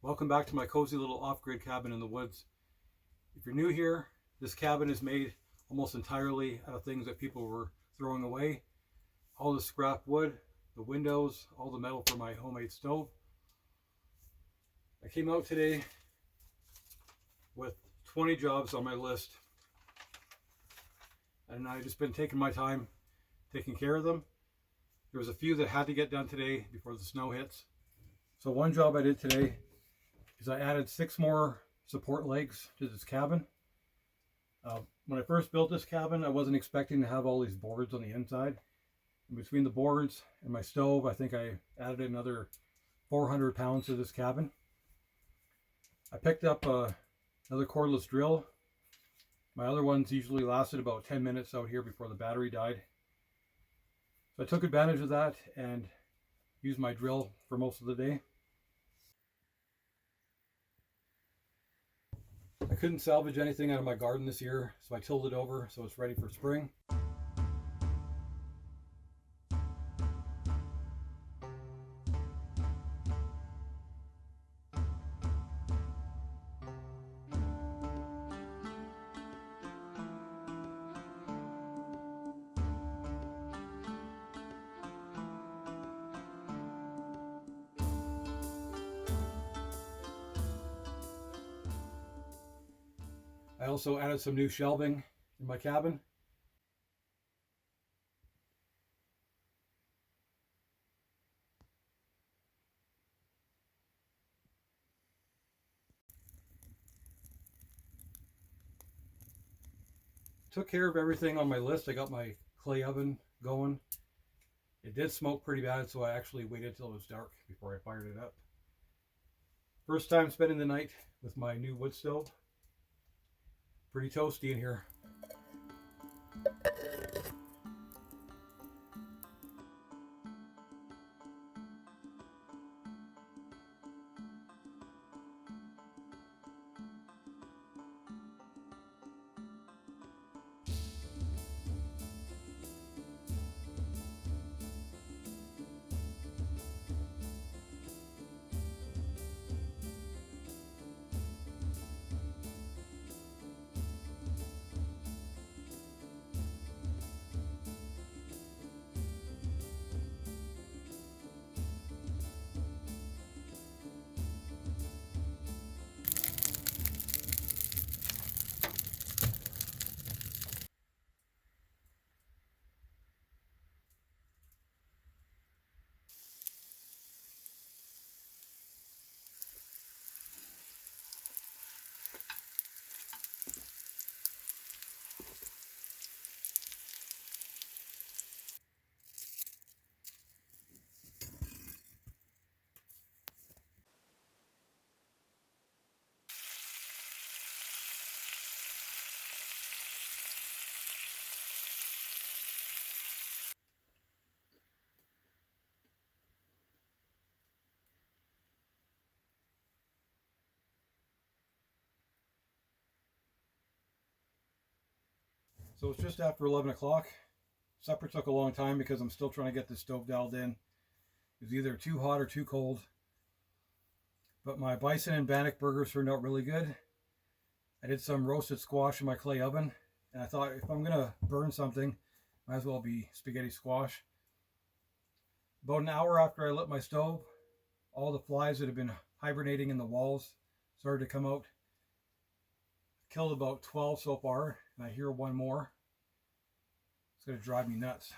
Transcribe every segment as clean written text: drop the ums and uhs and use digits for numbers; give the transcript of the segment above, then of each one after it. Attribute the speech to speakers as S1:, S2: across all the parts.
S1: Welcome back to my cozy little off-grid cabin in the woods. If you're new here, this cabin is made almost entirely out of things that people were throwing away. All the scrap wood, the windows, all the metal for my homemade stove. I came out today with 20 jobs on my list, and I've just been taking my time taking care of them. There was a few that had to get done today before the snow hits. So one job I did today is I added 6 more support legs to this cabin. When I first built this cabin, I wasn't expecting to have all these boards on the inside. And between the boards and my stove, I think I added another 400 pounds to this cabin. I picked up another cordless drill. My other ones usually lasted about 10 minutes out here before the battery died. So I took advantage of that and used my drill for most of the day. I couldn't salvage anything out of my garden this year, so I tilled it over so it's ready for spring. I also added some new shelving in my cabin. Took care of everything on my list. I got my clay oven going. It did smoke pretty bad, so I actually waited till it was dark before I fired it up. First time spending the night with my new wood stove. Pretty toasty in here. So it's just after 11 o'clock. Supper took a long time because I'm still trying to get the stove dialed in. It was either too hot or too cold. But my bison and bannock burgers turned out really good. I did some roasted squash in my clay oven. And I thought if I'm going to burn something, might as well be spaghetti squash. About an hour after I lit my stove, all the flies that have been hibernating in the walls started to come out. Killed about 12 so far, and I hear one more. It's going to drive me nuts.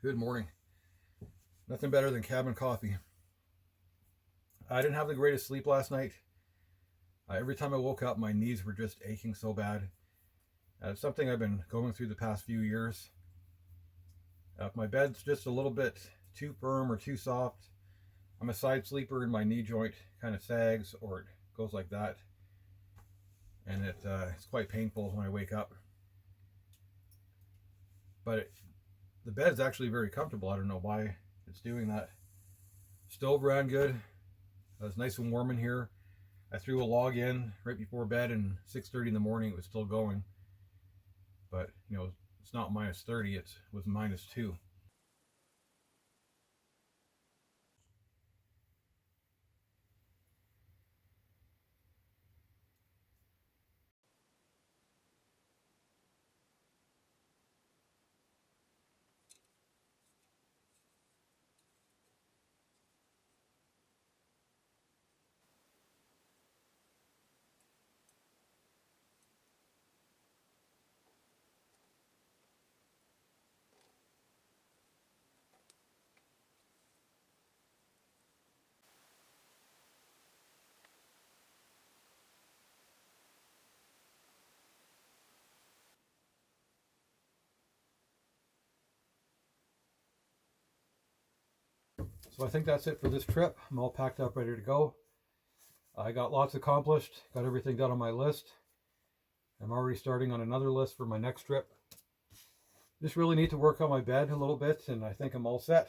S1: Good morning. Nothing better than cabin coffee. I didn't have the greatest sleep last night. Every time I woke up, my knees were just aching so bad. It's something I've been going through the past few years. If my bed's just a little bit too firm or too soft, I'm a side sleeper and my knee joint kind of sags or it goes like that. And it's quite painful when I wake up. But the bed's actually very comfortable. I don't know why it's doing that. Stove ran good. It was nice and warm in here. I threw a log in right before bed, and 6:30 in the morning it was still going. But you know, it's not minus 30, it was minus 2. So I think that's it for this trip. I'm all packed up, ready to go. I got lots accomplished, got everything done on my list. I'm already starting on another list for my next trip. Just really need to work on my bed a little bit, and I think I'm all set.